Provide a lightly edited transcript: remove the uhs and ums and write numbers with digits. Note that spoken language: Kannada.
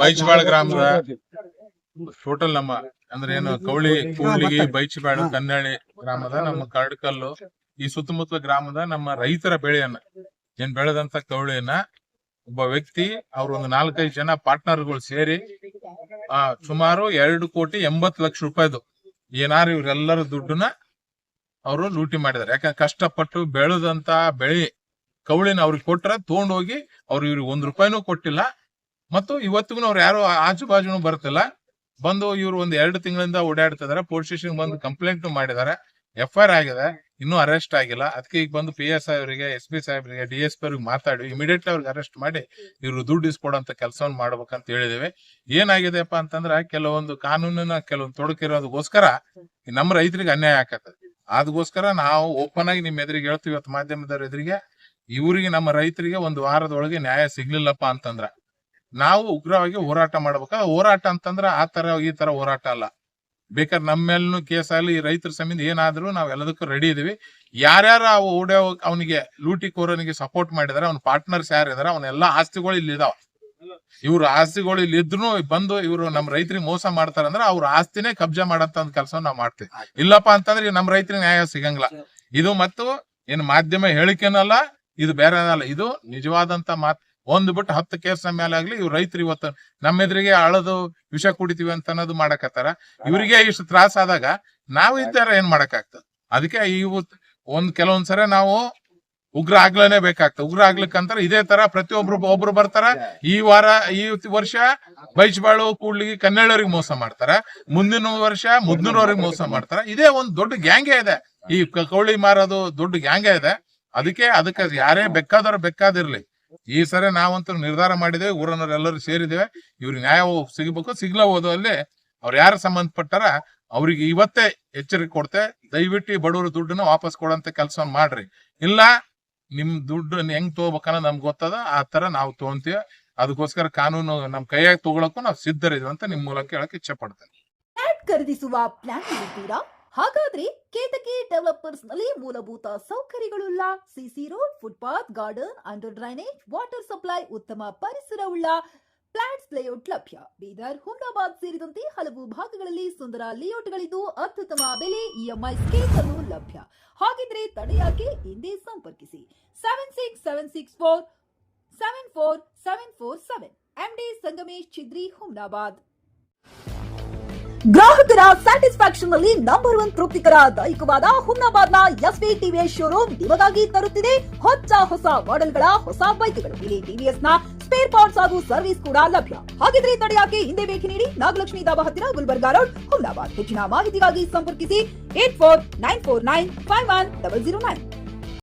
ಬೈಚಬಾಳ ಗ್ರಾಮದ ಟೋಟಲ್ ನಮ್ಮ ಅಂದ್ರೆ ಏನು ಕೂಡ್ಲಿಗಿ ಬೈಚಬಾಳ ಕನ್ನಳ್ಳಿ ಗ್ರಾಮದ ನಮ್ಮ ಕರಡ್ಕಲ್ಲು ಈ ಸುತ್ತಮುತ್ತಲ ಗ್ರಾಮದ ನಮ್ಮ ರೈತರ ಬೆಳೆಯನ್ನ ಏನ್ ಬೆಳೆದಂತ ಕವಳಿಯನ್ನ ಒಬ್ಬ ವ್ಯಕ್ತಿ ಅವ್ರ ಒಂದು 4-5 ಜನ ಪಾರ್ಟ್ನರ್ಗಳು ಸೇರಿ ಸುಮಾರು 2,80,00,000 ರೂಪಾಯಿದು ಏನಾರು ಇವ್ರೆಲ್ಲರ ದುಡ್ಡನ್ನ ಅವರು ಲೂಟಿ ಮಾಡಿದಾರೆ. ಯಾಕಂದ್ರೆ ಕಷ್ಟಪಟ್ಟು ಬೆಳೆದಂತ ಬೆಳೆ ಕವಳಿನ ಅವ್ರಿಗೆ ಕೊಟ್ರ ತಗೊಂಡೋಗಿ ಅವ್ರು ಇವ್ರಿಗೆ 1 ರೂಪಾಯಿನೂ ಕೊಟ್ಟಿಲ್ಲ. ಮತ್ತು ಇವತ್ತಿಗೂ ಅವ್ರು ಯಾರು ಆಜು ಬಾಜುನು ಬರ್ತಿಲ್ಲ. ಬಂದು ಇವ್ರು 1-2 ತಿಂಗಳಿಂದ ಓಡಾಡ್ತಿದಾರೆ. ಪೊಲೀಸ್ ಸ್ಟೇಷನ್ ಬಂದು ಕಂಪ್ಲೇಂಟ್ ಮಾಡಿದಾರೆ. FIR ಆಗಿದೆ, ಇನ್ನೂ ಅರೆಸ್ಟ್ ಆಗಿಲ್ಲ. ಅದಕ್ಕೆ ಈಗ ಬಂದು PSI ಅವರಿಗೆ, SP ಸಾಹೇಬರಿಗೆ, DSP ಅವ್ರಿಗೆ ಮಾತಾಡಿ ಇಮಿಡಿಯೇಟ್ಲಿ ಅವ್ರಿಗೆ ಅರೆಸ್ಟ್ ಮಾಡಿ ಇವ್ರು ದುಡ್ಡು ಇಸ್ಕೊಡಂತ ಕೆಲಸವನ್ನು ಮಾಡ್ಬೇಕಂತ ಹೇಳಿದೇವೆ. ಏನಾಗಿದೆಯಪ್ಪ ಅಂತಂದ್ರೆ ಕೆಲವೊಂದು ಕಾನೂನಿನ ಕೆಲವೊಂದು ತೊಡಕಿರೋದಕ್ಕೋಸ್ಕರ ನಮ್ಮ ರೈತರಿಗೆ ಅನ್ಯಾಯ ಆಕತ್ತದ. ಅದಕ್ಕೋಸ್ಕರ ನಾವು ಓಪನ್ ಆಗಿ ನಿಮ್ ಎದುರಿಗೆ ಹೇಳ್ತೀವಿ, ಇವತ್ತು ಮಾಧ್ಯಮದವ್ರ ಎದುರಿಗೆ, ಇವ್ರಿಗೆ ನಮ್ಮ ರೈತರಿಗೆ 1 ವಾರದೊಳಗೆ ನ್ಯಾಯ ಸಿಗ್ಲಿಲ್ಲಪ್ಪ ಅಂತಂದ್ರ ನಾವು ಉಗ್ರವಾಗಿ ಹೋರಾಟ ಮಾಡ್ಬೇಕ. ಹೋರಾಟ ಅಂತಂದ್ರ ಆ ತರ ಈ ತರ ಹೋರಾಟ ಅಲ್ಲ. ಬೇಕಾದ್ರೆ ನಮ್ಮ ಮೇಲೂ ಕೇಸ್ ಆಗಲಿ, ರೈತರ ಸಂಬಂಧ ಏನಾದ್ರು ನಾವ್ ಎಲ್ಲದಕ್ಕೂ ರೆಡಿ ಇದೀವಿ. ಯಾರ್ಯಾರು ಅವನಿಗೆ ಲೂಟಿ ಕೋರನಿಗೆ ಸಪೋರ್ಟ್ ಮಾಡಿದಾರೆ, ಅವ್ನ ಪಾರ್ಟ್ನರ್ಸ್ ಯಾರಿದಾರೆ, ಅವನೆಲ್ಲಾ ಆಸ್ತಿಗಳು ಇಲ್ಲಿ ಇದಾವ. ಇವ್ರ ಆಸ್ತಿಗಳು ಇಲ್ಲಿ ಇದ್ರು ಬಂದು ಇವ್ರು ನಮ್ ರೈತರಿಗೆ ಮೋಸ ಮಾಡ್ತಾರಂದ್ರ ಅವ್ರ ಆಸ್ತಿನೇ ಕಬ್ಜಾ ಮಾಡಂತ ಒಂದ್ ಕೆಲಸ ನಾವ್ ಮಾಡ್ತೀವಿ. ಇಲ್ಲಪ್ಪ ಅಂತಂದ್ರೆ ನಮ್ ರೈತರಿಗೆ ನ್ಯಾಯ ಸಿಗಂಗಿಲ್ಲ. ಇದು ಮತ್ತು ಏನ್ ಮಾಧ್ಯಮ ಹೇಳಿಕೆನಲ್ಲ, ಇದು ಬೇರೆ ಅಲ್ಲ, ಇದು ನಿಜವಾದಂತ ಮಾತು. 1 ಬಿಟ್ಟು 10 ಕೇಸ್ ಮೇಲೆ ಆಗ್ಲಿ ಇವ್ರು ರೈತರು ಇವತ್ತು ನಮ್ಮ ಎದುರಿಗೆ ಅಳದು ವಿಷ ಕುಡಿತೀವಿ ಅಂತ ಅನ್ನೋದು ಮಾಡಕತ್ತಾರ. ಇವ್ರಿಗೆ ಇಷ್ಟು ತ್ರಾಸ ಆದಾಗ ನಾವು ಇದ್ದಾರ ಏನ್ ಮಾಡಕ್ಕಾಗ್ತದ? ಅದಕ್ಕೆ ಇವು ಕೆಲವೊಂದ್ಸರಿ ನಾವು ಉಗ್ರ ಆಗ್ಲೇಬೇಕಾಗ್ತದೆ. ಉಗ್ರ ಆಗ್ಲಿಕ್ಕಂತಾರ ಇದೇ ತರ ಒಬ್ರು ಬರ್ತಾರ. ಈ ವರ್ಷ ಬೈಚಬಾಳು, ಕೂಡ್ಲಿಗಿ, ಕನ್ನಳ್ಳವ್ರಿಗೆ ಮೋಸ ಮಾಡ್ತಾರ. ಮುಂದಿನ ವರ್ಷ ಮುದ್ನೂರವ್ರಿಗೆ ಮೋಸ ಮಾಡ್ತಾರ. ಇದೇ ಒಂದ್ ದೊಡ್ಡ ಗ್ಯಾಂಗೇ ಇದೆ. ಈ ಕವಳಿ ಮಾರೋದು ದೊಡ್ಡ ಗ್ಯಾಂಗೇ ಇದೆ. ಅದಕ್ಕೆ ಯಾರೇ ಬೇಕಾದಿರ್ಲಿ, ಈ ಸರಿ ನಾವಂತೂ ನಿರ್ಧಾರ ಮಾಡಿದೇವೆ, ಊರನ್ನವರೆಲ್ಲರೂ ಸೇರಿದ್ದೇವೆ. ಇವ್ರಿಗೆ ನ್ಯಾಯ ಸಿಗಬೇಕು. ಸಿಗ್ಲಬಹುದು ಅಲ್ಲಿ ಅವ್ರು ಯಾರು ಸಂಬಂಧಪಟ್ಟಾರ ಅವ್ರಿಗೆ ಇವತ್ತೇ ಎಚ್ಚರಿಕೆ ಕೊಡ್ತೆ. ದಯವಿಟ್ಟು ಬಡವರು ದುಡ್ಡನ್ನ ವಾಪಸ್ ಕೊಡಂತ ಕೆಲಸ ಮಾಡ್ರಿ. ಇಲ್ಲ ನಿಮ್ ದುಡ್ಡು ಹೆಂಗ್ ತಗೋಬೇಕನ್ನ ನಮ್ಗೆ ಗೊತ್ತದ, ಆ ತರ ನಾವು ತಗೊಂತೀವಿ. ಅದಕ್ಕೋಸ್ಕರ ಕಾನೂನು ನಮ್ ಕೈಯಾಗಿ ತಗೊಳಕ್ಕೂ ನಾವು ಸಿದ್ಧರಿದ್ವಿ ಅಂತ ನಿಮ್ ಮೂಲಕ ಹೇಳಕ್ ಇಚ್ಛೆ ಪಡ್ತೇನೆ. ಖರೀದಿಸುವ ಪ್ಲಾನ್ ಇದ್ದೀರಾ? ಹಾಗಾದ್ರೆ ಕೇತಕಿ ಡೆವಲಪರ್ಸ್ ನಲ್ಲಿ ಮೂಲಭೂತ ಸೌಕರ್ಯಗಳುಳ್ಳ CC road, footpath, garden, under drainage, water supply, ಉತ್ತಮ ಪರಿಸರವುಳ್ಳ ಫ್ಲಾಟ್ಸ್ ಲೇಔಟ್ ಲಭ್ಯ. ಬೀದರ್, ಹುಮ್ನಾಬಾದ್ ಸೇರಿದಂತೆ ಹಲವು ಭಾಗಗಳಲ್ಲಿ ಸುಂದರ ಲೇಔಟ್ಗಳಿದ್ದು ಅತ್ಯುತ್ತಮ ಬೆಲೆ, EMI ಸ್ಕೀಮ್ಸ್ ಅನ್ನು ಲಭ್ಯ. ಹಾಗಿದ್ರೆ ತಡೆಯಾಕೆ? ಹಿಂದೆ ಸಂಪರ್ಕಿಸಿ 7676474747 MD ಸಂಗಮೇಶ್ ಚಿದ್ರಿ, ಹುಮ್ನಾಬಾದ್. ಗ್ರಾಹಕರ ಸ್ಯಾಟಿಸ್ಫ್ಯಾಕ್ಷನ್ ನಲ್ಲಿ ನಂಬರ್ 1 ತೃಪ್ತಿಕರ ದೈಹಿಕವಾದ ಹುಮ್ನಾಬಾದ್ನ SV TVS ಶೋರೂಮ್ ನಿಮಗಾಗಿ ತರುತ್ತಿದೆ ಹೊಸ ಮಾಡೆಲ್ಗಳ ಹೊಸ ಬೈಕ್ಗಳು. ಇಲ್ಲಿ TVS ನ ಸ್ಪೇರ್ ಪಾರ್ಟ್ಸ್ ಹಾಗೂ ಸರ್ವಿಸ್ ಕೂಡ ಲಭ್ಯ. ಹಾಗಿದ್ರೆ ತಡೆಯಾಕೆ? ಹಿಂದೆ ಭೇಟಿ ನೀಡಿ. ನಾಗಲಕ್ಷ್ಮಿ ಧಾಬಾ ಹತ್ತಿರ, ಗುಲ್ಬರ್ಗಾ ರೋಡ್, ಹುಮ್ನಾಬಾದ್. ಹೆಚ್ಚಿನ ಮಾಹಿತಿಗಾಗಿ ಸಂಪರ್ಕಿಸಿ 8494951009.